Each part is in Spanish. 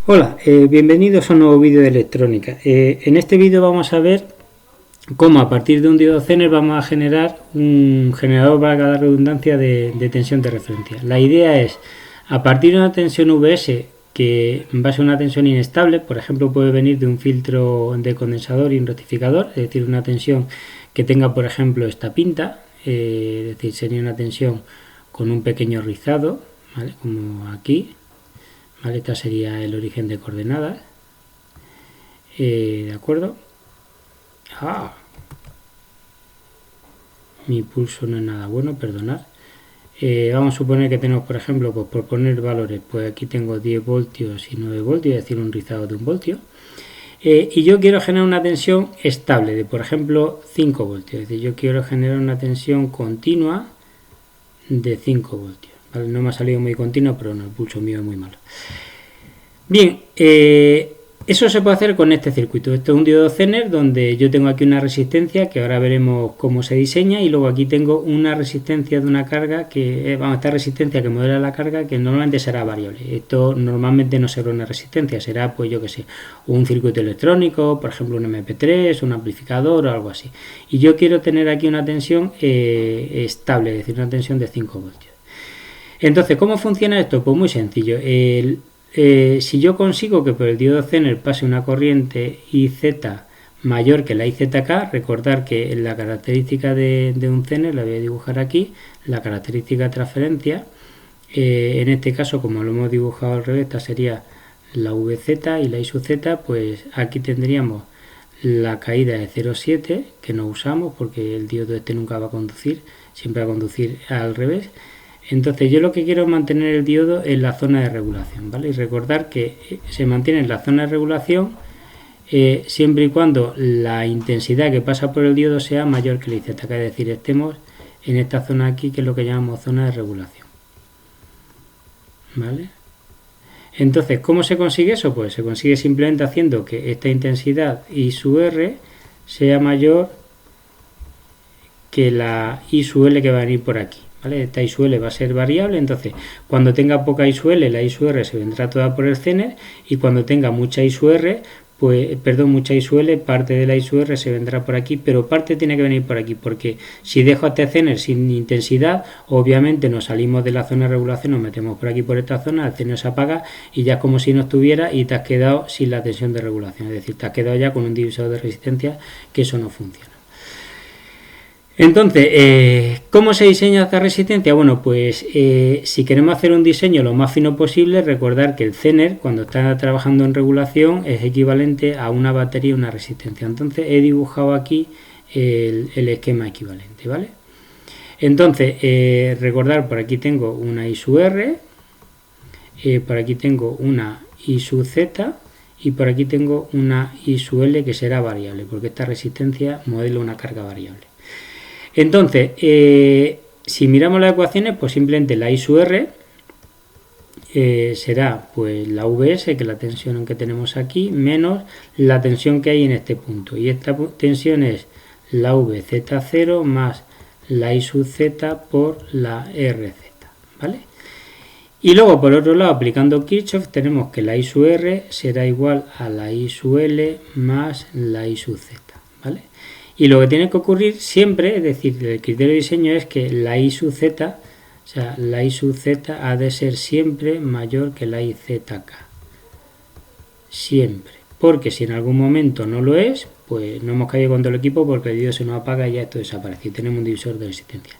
Hola, bienvenidos a un nuevo vídeo de electrónica. En este vídeo vamos a ver cómo a partir de un diodo Zener vamos a generar un generador, valga la redundancia, de tensión de referencia. La idea es, a partir de una tensión VS que va a ser una tensión inestable, por ejemplo puede venir de un filtro de condensador y un rectificador, es decir, una tensión que tenga por ejemplo esta pinta, es decir, sería una tensión con un pequeño rizado, ¿vale? Como aquí. ¿Vale? Este sería el origen de coordenadas. ¿De acuerdo? Mi pulso no es nada bueno, perdonad. Vamos a suponer que tenemos, por ejemplo, pues por poner valores, pues aquí tengo 10 voltios y 9 voltios, es decir, un rizado de 1 voltio. Y yo quiero generar una tensión estable de, por ejemplo, 5 voltios. Es decir, yo quiero generar una tensión continua de 5 voltios. ¿Vale? No me ha salido muy continuo, pero no, el pulso mío es muy malo. Bien, eso se puede hacer con este circuito. Esto es un diodo Zener donde yo tengo aquí una resistencia que ahora veremos cómo se diseña, y luego aquí tengo una resistencia de una carga que, esta resistencia que modela la carga, que normalmente será variable. Esto normalmente no será una resistencia, será, pues yo que sé, un circuito electrónico, por ejemplo un MP3, un amplificador o algo así. Y yo quiero tener aquí una tensión estable, es decir, una tensión de 5 voltios. Entonces, ¿cómo funciona esto? Pues muy sencillo. Si yo consigo que por el diodo Zener pase una corriente IZ mayor que la IZK, recordar que la característica de un Zener, la voy a dibujar aquí, la característica de transferencia, en este caso, como lo hemos dibujado al revés, esta sería la VZ y la I sub Z, pues aquí tendríamos la caída de 0,7, que no usamos porque el diodo este nunca va a conducir, siempre va a conducir al revés. Entonces yo lo que quiero es mantener el diodo en la zona de regulación, ¿vale? Y recordar que se mantiene en la zona de regulación siempre y cuando la intensidad que pasa por el diodo sea mayor que la IZK, es decir, estemos en esta zona aquí, que es lo que llamamos zona de regulación, ¿vale? Entonces, ¿cómo se consigue eso? Pues se consigue simplemente haciendo que esta intensidad I sub R sea mayor que la I sub L que va a venir por aquí. ¿Vale? Esta I sub L va a ser variable, entonces cuando tenga poca I sub L, la I sub R se vendrá toda por el Zener, y cuando tenga mucha I sub R, mucha I sub L, parte de la I sub R se vendrá por aquí, pero parte tiene que venir por aquí, porque si dejo este Zener sin intensidad, obviamente nos salimos de la zona de regulación, nos metemos por aquí por esta zona, el Zener se apaga y ya es como si no estuviera y te has quedado sin la tensión de regulación, es decir, te has quedado ya con un divisor de resistencia, que eso no funciona. Entonces, ¿cómo se diseña esta resistencia? Bueno, pues si queremos hacer un diseño lo más fino posible, recordar que el Zener, cuando está trabajando en regulación, es equivalente a una batería y una resistencia. Entonces he dibujado aquí el esquema equivalente, ¿vale? Entonces, recordar, por aquí tengo una I sub R, por aquí tengo una I sub Z, y por aquí tengo una I sub L que será variable, porque esta resistencia modela una carga variable. Entonces, si miramos las ecuaciones, pues simplemente la I sub R será pues la VS, que es la tensión que tenemos aquí, menos la tensión que hay en este punto. Y esta tensión es la VZ0 más la I sub Z por la RZ, ¿vale? Y luego, por otro lado, aplicando Kirchhoff, tenemos que la I sub R será igual a la I sub L más la I sub Z, ¿vale? Y lo que tiene que ocurrir siempre, es decir, el criterio de diseño es que la I sub Z, o sea, la I sub Z ha de ser siempre mayor que la IZK. Siempre. Porque si en algún momento no lo es, pues no hemos caído con todo el equipo, porque el diodo se nos apaga y ya esto desaparece. Y tenemos un divisor de resistencia.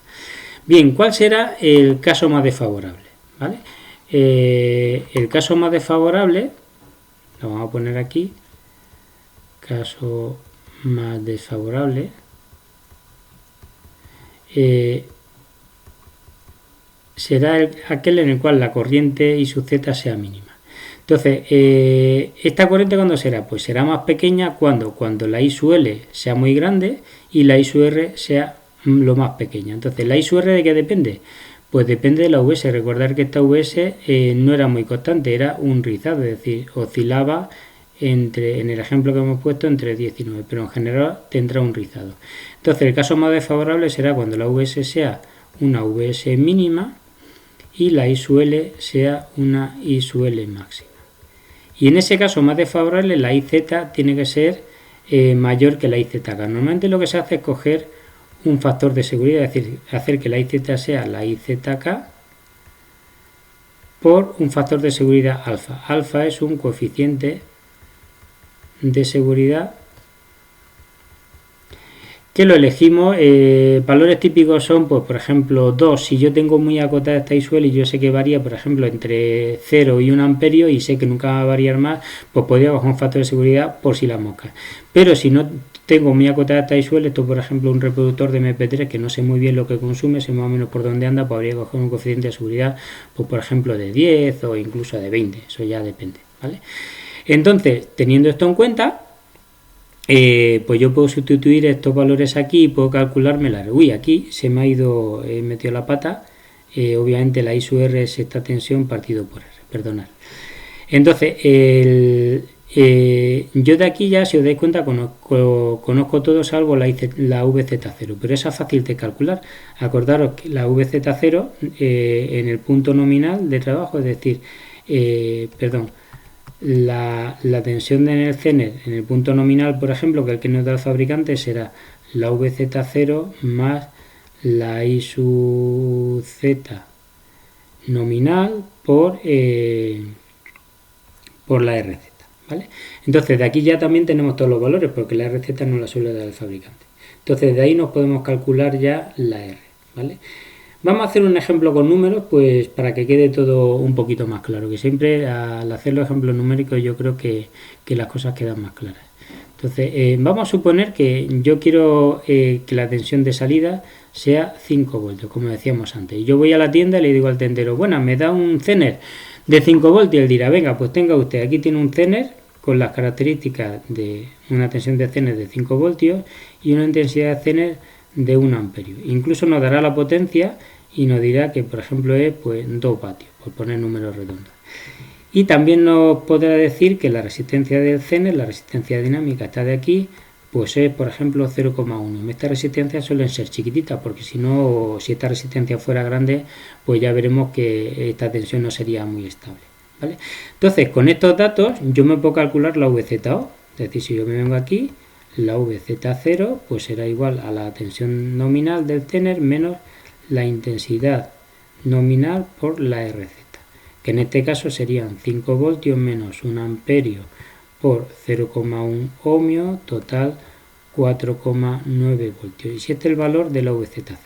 Bien, ¿cuál será el caso más desfavorable? ¿Vale? El caso más desfavorable, lo vamos a poner aquí, caso más desfavorable, será aquel en el cual la corriente I sub Z sea mínima. Entonces, ¿esta corriente cuándo será? Pues será más pequeña cuando la I sub L sea muy grande y la I sub R sea lo más pequeña. Entonces, ¿la I sub R de qué depende? Pues depende de la VS. Recordar que esta VS no era muy constante, era un rizado, es decir, oscilaba en el ejemplo que hemos puesto entre 10 y 9, pero en general tendrá un rizado. Entonces el caso más desfavorable será cuando la VS sea una VS mínima y la I sub L sea una I sub L máxima. Y en ese caso más desfavorable, la IZ tiene que ser mayor que la IZK. Normalmente lo que se hace es coger un factor de seguridad, es decir, hacer que la IZ sea la IZK por un factor de seguridad alfa. Alfa es un coeficiente de seguridad que lo elegimos. Valores típicos son, pues por ejemplo, 2. Si yo tengo muy acotada esta isuel y yo sé que varía, por ejemplo, entre 0 y 1 amperio y sé que nunca va a variar más, pues podría coger un factor de seguridad por si las moscas. Pero si no tengo muy acotada esta isuel, esto por ejemplo un reproductor de MP3 que no sé muy bien lo que consume, sé más o menos por dónde anda, podría coger un coeficiente de seguridad, pues por ejemplo de 10 o incluso de 20, eso ya depende, ¿vale? Entonces, teniendo esto en cuenta, pues yo puedo sustituir estos valores aquí y puedo calcularme la R. Uy, aquí se me ha ido, metido la pata. Obviamente la I sub R es esta tensión partido por R, perdonad. Entonces, yo de aquí ya, si os dais cuenta, conozco todo salvo la VZ0, pero esa es fácil de calcular. Acordaros que la VZ0 en el punto nominal de trabajo, es decir, la tensión en el Zener en el punto nominal, por ejemplo, que el que nos da el fabricante, será la VZ0 más la I sub Z nominal por la RZ, ¿vale? Entonces de aquí ya también tenemos todos los valores porque la RZ no la suele dar el fabricante. Entonces de ahí nos podemos calcular ya la R, ¿vale? Vamos a hacer un ejemplo con números, pues para que quede todo un poquito más claro, que siempre al hacer los ejemplos numéricos yo creo que las cosas quedan más claras. Entonces, vamos a suponer que yo quiero que la tensión de salida sea 5 voltios, como decíamos antes. Yo voy a la tienda y le digo al tendero, bueno, me da un Zener de 5 voltios, y él dirá, venga, pues tenga usted, aquí tiene un Zener con las características de una tensión de Zener de 5 voltios y una intensidad de Zener de 1 amperio. Incluso nos dará la potencia y nos dirá que, por ejemplo, es pues 2 vatios, por poner números redondos. Y también nos podrá decir que la resistencia del Zener, la resistencia dinámica está de aquí, pues es, por ejemplo, 0,1. Estas resistencias suelen ser chiquititas, porque si no, si esta resistencia fuera grande, pues ya veremos que esta tensión no sería muy estable, ¿vale? Entonces, con estos datos, yo me puedo calcular la VZO. Es decir, si yo me vengo aquí, la VZ0 pues será igual a la tensión nominal del Zener menos la intensidad nominal por la RZ, que en este caso serían 5 voltios menos 1 amperio por 0,1 ohmio, total 4,9 voltios. Y si este es el valor de la VZ0.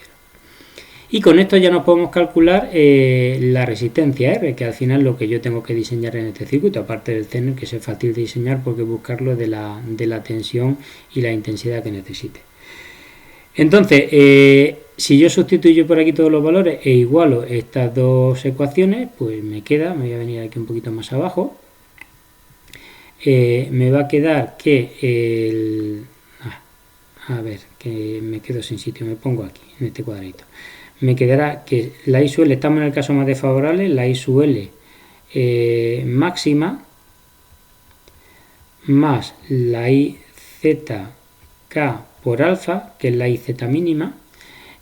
Y con esto ya nos podemos calcular la resistencia R, que al final es lo que yo tengo que diseñar en este circuito, aparte del Zener, que es fácil de diseñar porque buscarlo de la tensión y la intensidad que necesite. Entonces, si yo sustituyo por aquí todos los valores e igualo estas dos ecuaciones, pues me voy a venir aquí un poquito más abajo, me va a quedar que que me quedo sin sitio, me pongo aquí, en este cuadrito. Me quedará que la I sub L, estamos en el caso más desfavorable, la I sub L máxima más la IZK por alfa, que es la IZ mínima,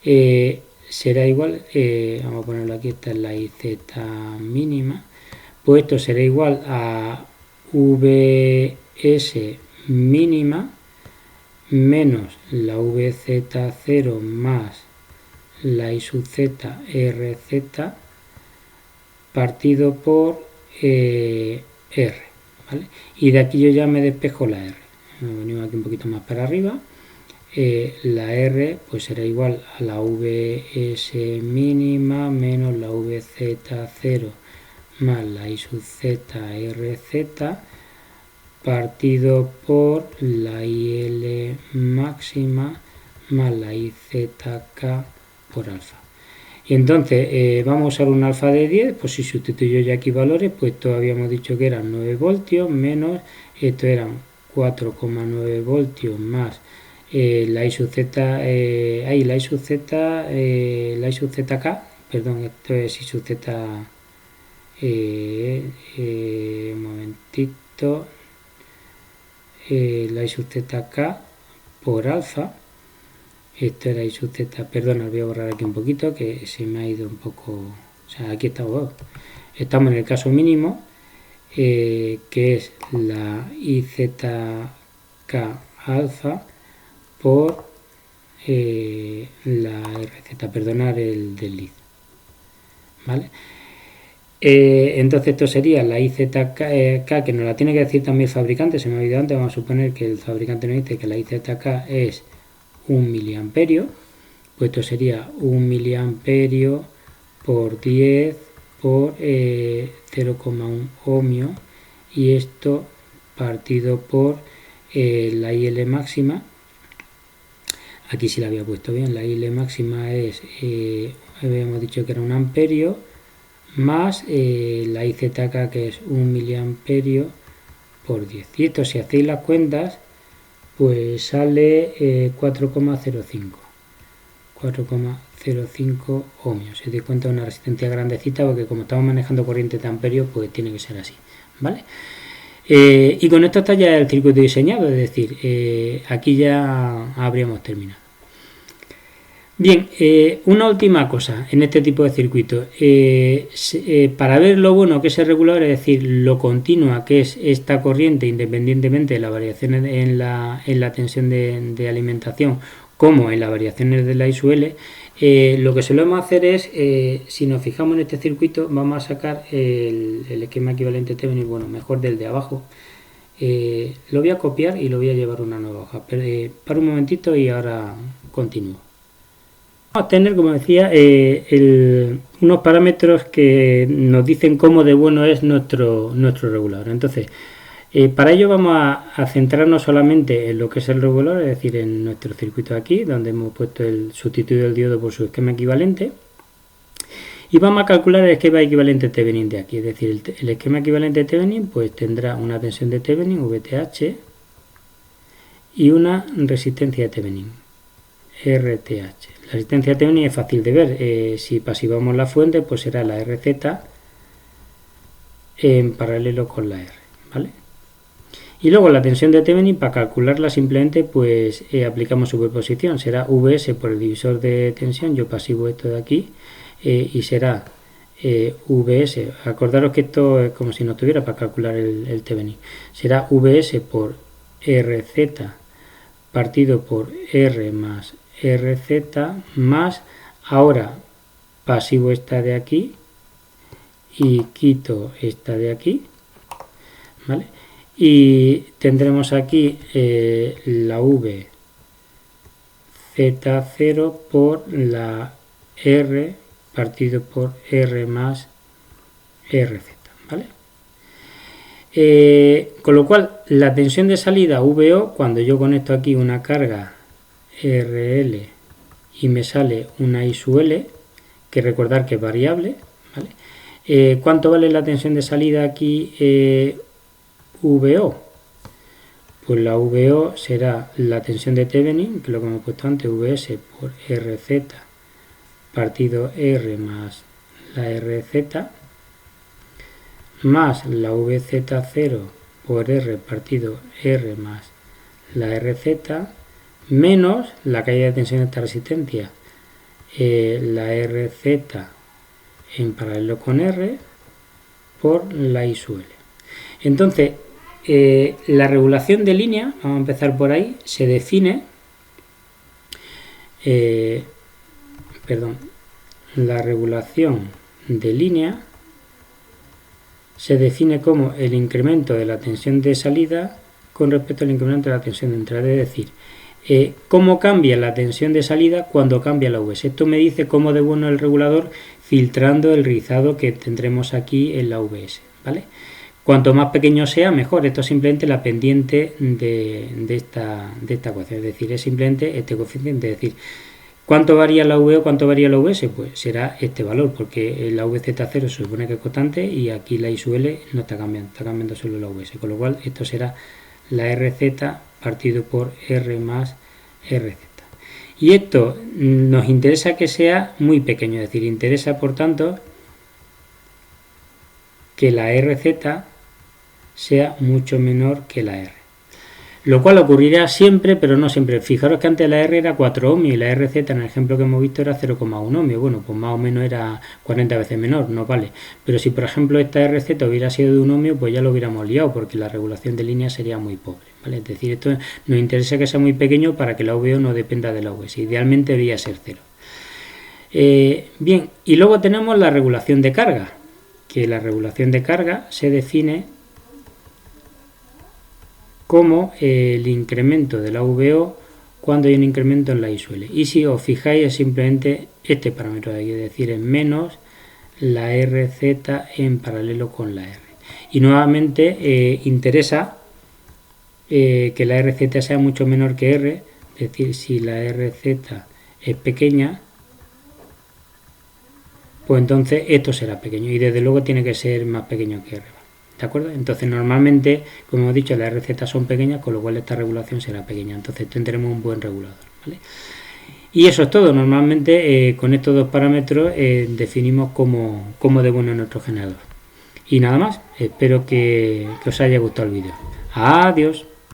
será igual, vamos a ponerlo aquí, esta es la IZ mínima, pues esto será igual a VS mínima menos la VZ0 más la I sub Z RZ partido por R, ¿vale? Y de aquí yo ya me despejo la R. Me venimos aquí un poquito más para arriba. La R pues será igual a la VS mínima menos la VZ0 más la I sub Z RZ partido por la IL máxima más la IZK por alfa. Y entonces vamos a usar un alfa de 10, pues si sustituyo ya aquí valores, pues esto habíamos dicho que eran 9 voltios menos, esto eran 4,9 voltios más la I sub Z, la I sub Z, la I sub ZK, perdón, esto es I sub Z, un momentito, la I sub ZK por alfa, esto era I sub Z, perdón, voy a borrar aquí un poquito que se me ha ido un poco, o sea, aquí está, estamos en el caso mínimo, que es la IZK alfa por la RZ, perdonar el desliz, ¿vale? Entonces esto sería la IZK, que nos la tiene que decir también el fabricante, se me ha olvidado antes. Vamos a suponer que el fabricante nos dice que la IZK es 1 miliamperio, pues esto sería 1 miliamperio por 10 por 0,1 ohmio, y esto partido por la IL máxima. Aquí sí la había puesto bien, la IL máxima es, habíamos dicho que era 1 amperio, más la IZK, que es 1 miliamperio por 10. Y esto, si hacéis las cuentas, pues sale 4,05 ohmios. Si os dais cuenta, una resistencia grandecita, porque como estamos manejando corriente de amperios, pues tiene que ser así, ¿vale? Y con esto está ya el circuito diseñado, es decir, aquí ya habríamos terminado. Bien, una última cosa en este tipo de circuitos. Para ver lo bueno que es el regulador, es decir, lo continua que es esta corriente, independientemente de las variaciones en la tensión de alimentación como en las variaciones de la I sub L, lo que solemos hacer es, si nos fijamos en este circuito, vamos a sacar el esquema equivalente Thevenin, bueno, mejor del de abajo. Lo voy a copiar y lo voy a llevar a una nueva hoja. Para un momentito y ahora continúo. Vamos a tener, como decía, unos parámetros que nos dicen cómo de bueno es nuestro regulador. Entonces, para ello vamos a centrarnos solamente en lo que es el regulador, es decir, en nuestro circuito aquí, donde hemos puesto sustituido el diodo por su esquema equivalente. Y vamos a calcular el esquema equivalente Thevenin de aquí, es decir, el esquema equivalente Thevenin pues tendrá una tensión de Thevenin, VTH, y una resistencia de Thevenin, RTH. La resistencia de Thevenin es fácil de ver, si pasivamos la fuente pues será la RZ en paralelo con la R, ¿vale? Y luego la tensión de Thevenin, para calcularla simplemente pues aplicamos superposición, será Vs por el divisor de tensión, yo pasivo esto de aquí, y será Vs, acordaros que esto es como si no tuviera para calcular el Thevenin, será Vs por Rz partido por R más RZ más, ahora pasivo esta de aquí y quito esta de aquí, ¿vale? Y tendremos aquí la V Z0 por la R partido por R más RZ, ¿vale? Con lo cual, la tensión de salida VO, cuando yo conecto aquí una carga RL y me sale una I sub L, que recordar que es variable, ¿vale? ¿Cuánto vale la tensión de salida aquí VO? Pues la VO será la tensión de Thevenin, que es lo que hemos puesto antes, Vs por RZ partido R más la RZ, más la VZ0 por R partido R más la RZ, menos la caída de tensión de esta resistencia, la RZ en paralelo con R por la I sub L. Entonces, la regulación de línea, vamos a empezar por ahí, se define, la regulación de línea se define como el incremento de la tensión de salida con respecto al incremento de la tensión de entrada, es decir, cómo cambia la tensión de salida cuando cambia la VS. Esto me dice cómo de bueno el regulador filtrando el rizado que tendremos aquí en la VS, ¿vale? Cuanto más pequeño sea, mejor. Esto es simplemente la pendiente de esta ecuación, es decir, es simplemente este coeficiente, es decir, ¿cuánto varía la V o cuánto varía la VS? Pues será este valor, porque la VZ0 se supone que es constante y aquí la I sub L no está cambiando solo la VS, con lo cual esto será la RZ partido por R más RZ. Y esto nos interesa que sea muy pequeño, es decir, interesa por tanto que la RZ sea mucho menor que la R. lo cual ocurrirá siempre, pero no siempre. Fijaros que antes la R era 4 ohmios y la RZ en el ejemplo que hemos visto era 0,1 ohmio. Bueno, pues más o menos era 40 veces menor, no vale. Pero si por ejemplo esta RZ hubiera sido de 1 ohmio, pues ya lo hubiéramos liado, porque la regulación de línea sería muy pobre, ¿vale? Es decir, esto nos interesa que sea muy pequeño para que la VO no dependa de la VS. Idealmente debería ser 0. Bien, y luego tenemos la regulación de carga, que la regulación de carga se define como el incremento de la VO cuando hay un incremento en la I sub L. Y si os fijáis es simplemente este parámetro de aquí, es decir, es menos la RZ en paralelo con la R. Y nuevamente interesa que la RZ sea mucho menor que R, es decir, si la RZ es pequeña, pues entonces esto será pequeño y desde luego tiene que ser más pequeño que R. ¿De acuerdo? Entonces normalmente, como hemos dicho, las RZ son pequeñas, con lo cual esta regulación será pequeña. Entonces tendremos un buen regulador, ¿vale? Y eso es todo. Normalmente con estos dos parámetros definimos cómo de bueno es nuestro generador. Y nada más. Espero que os haya gustado el vídeo. Adiós.